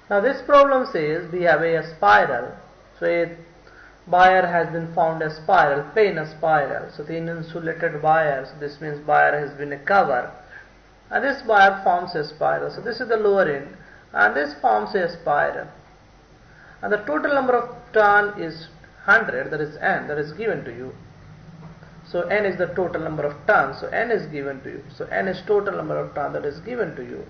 Now this problem says we have a spiral. So a wire has been found a spiral, plain spiral. So thin insulated wire. So this means wire has been a cover. And this wire forms a spiral. So this is the lower end. And this forms a spiral. And the total number of turn is 100, that is n, that is given to you. So n is the total number of turns. So n is given to you. So n is total number of turns that is given to you.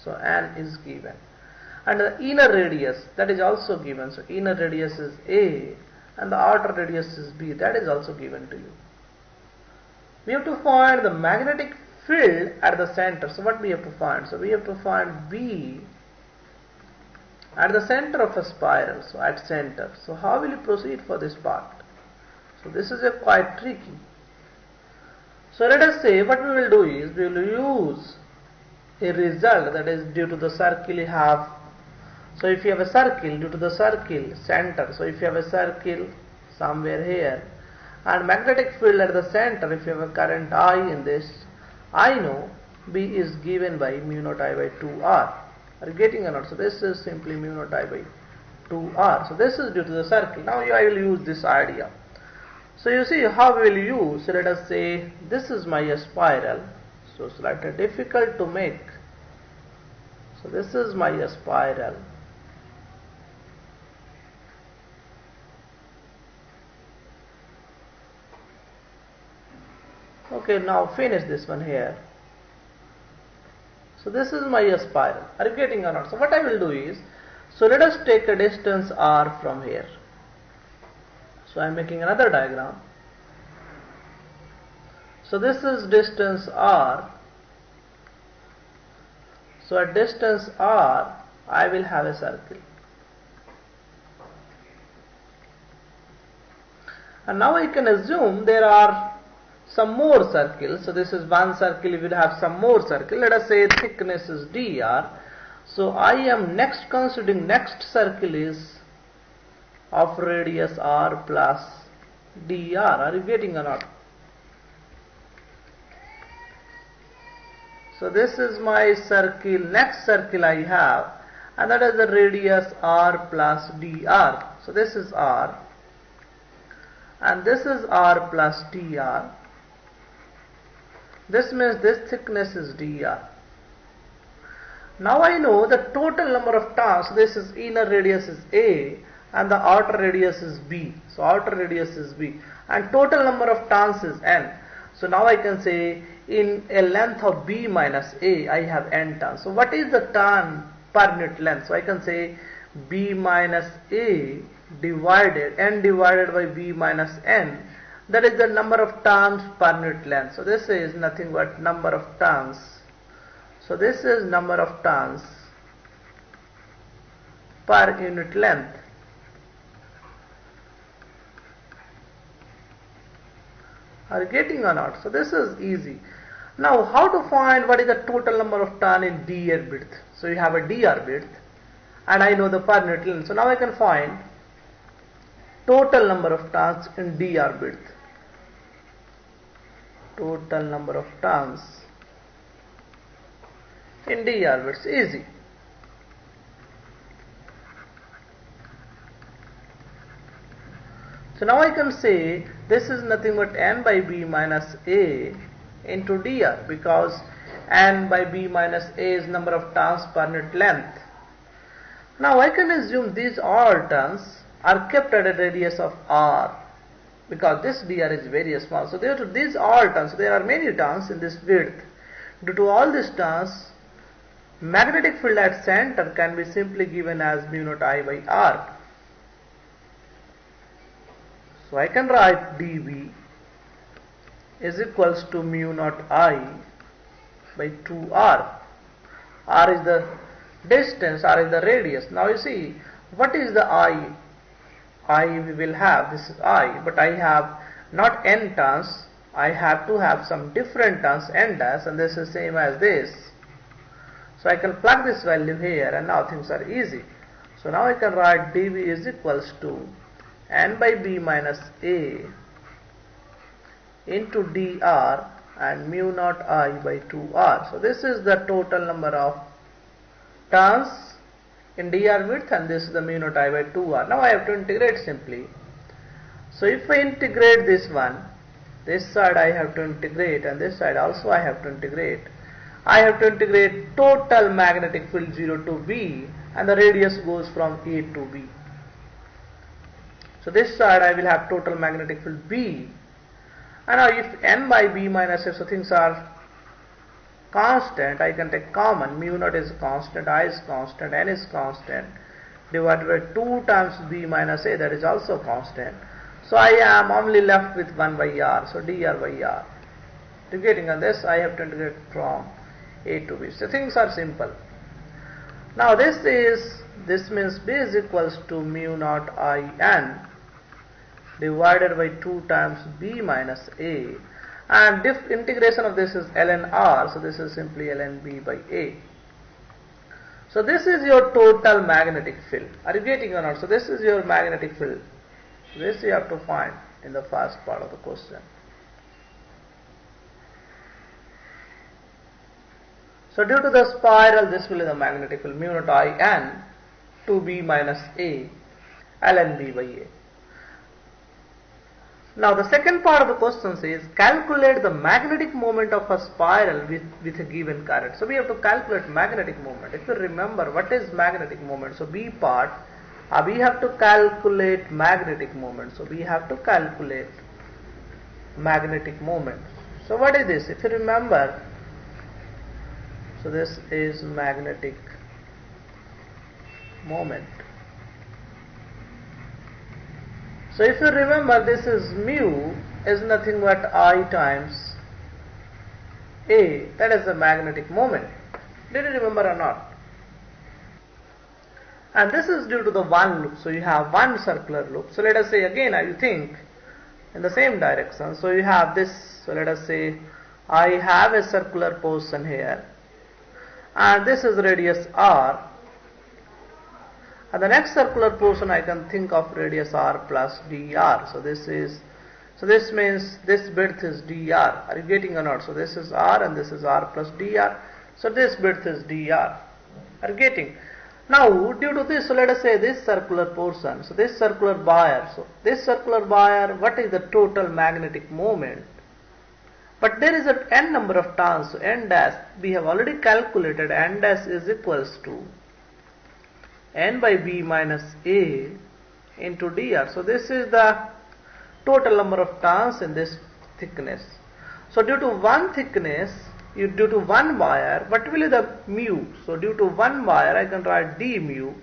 So n is given. And the inner radius, that is also given. So inner radius is a and the outer radius is b, that is also given to you. We have to find the magnetic field at the center. So what we have to find? So we have to find B at the center of a spiral. So at center. So how will you proceed for this part? So this is quite tricky. So let us say what we will do is we will use a result, that is due to the circle you have. So if you have a circle, due to the circle center, so if you have a circle somewhere here and magnetic field at the center, if you have a current I in this, I know B is given by mu naught I by 2R. Are you getting or not? So this is simply mu naught I by 2R. So this is due to the circle. Now I will use this idea. So you see how we will use. So let us say this is my spiral. So slightly difficult to make. So this is my spiral. Okay, now finish this one here. So this is my spiral. Are you getting or not? So what I will do is, so let us take a distance r from here. So I am making another diagram. So this is distance r. So at distance r, I will have a circle. And now I can assume there are some more circles. So this is one circle, we will have some more circle. Let us say thickness is dr. So I am next considering next circle is of radius r plus dr. Are you getting or not? So this is my circle, next circle I have, and that is the radius r plus dr. So this is r and this is r plus dr. This means this thickness is dr. Now I know the total number of turns. So this is inner radius is a and the outer radius is b. So outer radius is b and total number of turns is n. So now I can say in a length of b minus a, I have n turns. So what is the turn per unit length? So I can say b minus a divided n divided by b minus n. That is the number of turns per unit length. So this is nothing but number of turns. So this is number of turns per unit length. Are you getting or not? So this is easy. Now how to find what is the total number of turn in dr width? So you have a dr width and I know the per unit length. So now I can find total number of turns in dr width. Total number of turns in dr width. Easy. So now I can say this is nothing but n by b minus a into dr, because n by b minus a is number of turns per unit length. Now I can assume these all turns are kept at a radius of r, because this dr is very small. So therefore these all turns, there are many turns in this width. Due to all these turns, magnetic field at center can be simply given as mu naught I by r. So I can write dV is equals to mu naught I by 2r. R is the distance, r is the radius. Now you see, what is the I? I we will have, this is I, but I have not n turns, I have to have some different turns, n dash, and this is same as this. So I can plug this value here and now things are easy. So now I can write dV is equals to n by b minus a into dr and mu naught I by 2r. So this is the total number of turns in dr width, and this is the mu naught I by 2r. Now I have to integrate simply. So if I integrate this one, this side I have to integrate, and this side also I have to integrate. I have to integrate total magnetic field 0 to B, and the radius goes from A to B. So this side I will have total magnetic field B. And now if n by B minus a, so things are constant, I can take common. Mu naught is constant, I is constant, n is constant, divided by 2 times B minus a, that is also constant. So I am only left with 1 by r, so dr by r. Integrating on this, I have to integrate from A to B. So things are simple. Now this means B is equals to mu naught I n divided by 2 times B minus A, and integration of this is ln r, so this is simply ln B by A. So this is your total magnetic field. Are you getting or not? So this is your magnetic field. This you have to find in the first part of the question. So due to the spiral, this will be the magnetic field mu naught I n 2B minus A ln B by A. Now the second part of the question says calculate the magnetic moment of a spiral with a given current. So we have to calculate magnetic moment. If you remember what is magnetic moment, so B part, we have to calculate magnetic moment. So we have to calculate magnetic moment. So what is this? If you remember, so this is magnetic moment. So if you remember, this is mu is nothing but I times A, that is the magnetic moment. Did you remember or not? And this is due to the one loop. So you have one circular loop. So let us say again, you think in the same direction. So you have this. So let us say I have a circular portion here, and this is radius r. And the next circular portion I can think of radius r plus dr. So this means this width is dr. Are you getting or not? So this is r and this is r plus dr. So this width is dr. Are you getting? Now due to this, so let us say this circular portion. So this circular wire. So this circular wire, what is the total magnetic moment? But there is an n number of turns. So n dash, we have already calculated n dash is equals to n by B minus A into dr. So this is the total number of turns in this thickness. So due to one thickness, due to one wire, what will be the mu? So due to one wire, I can write d mu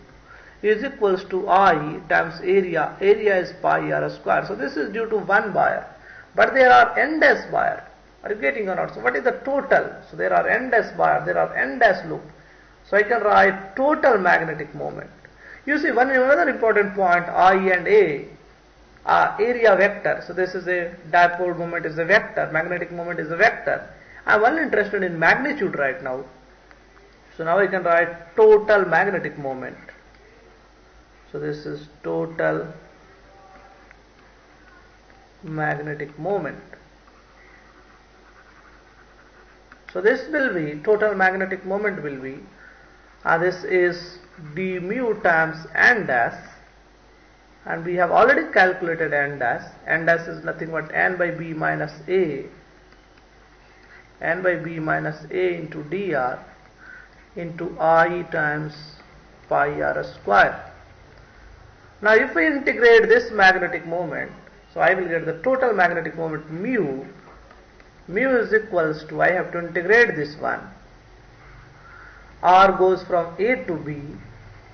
is equals to I times area. Area is pi r square. So this is due to one wire. But there are n dash wire. Are you getting or not? So what is the total? So there are n dash wire, there are n dash loop. So I can write total magnetic moment. You see, another important point, I and A, area vector. So this is a dipole moment is a vector, magnetic moment is a vector. I am only interested in magnitude right now. So now I can write total magnetic moment. So this is total magnetic moment. So this will be, total magnetic moment will be, this is d mu times n dash, and we have already calculated n dash. N dash is nothing but n by B minus A, n by B minus A into dr into I times pi r square. Now if I integrate this magnetic moment, so I will get the total magnetic moment mu. Mu is equals to, I have to integrate this one. R goes from A to B,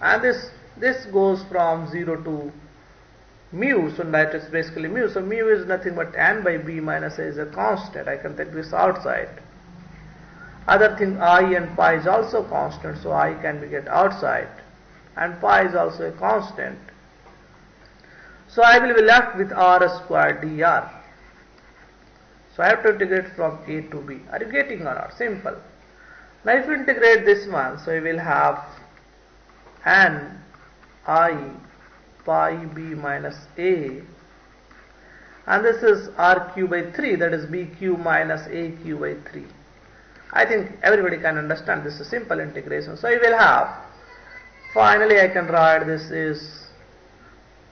and this goes from 0 to mu, so that is basically mu. So mu is nothing but n by B minus A is a constant. I can take this outside. Other thing, I and pi is also constant, so I can be get outside, and pi is also a constant. So I will be left with r square dr. So I have to integrate from A to B. Are you getting or not? Simple. Now if you integrate this one, so you will have n I pi B minus A, and this is RQ by 3, that is BQ minus AQ by 3. I think everybody can understand this is simple integration. So you will have, finally I can write this is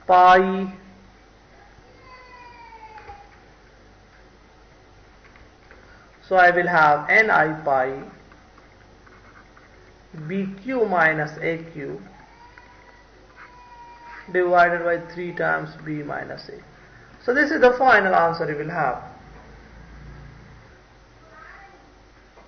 pi so I will have ni pi bq minus aq divided by 3 times b minus a. So this is the final answer you will have.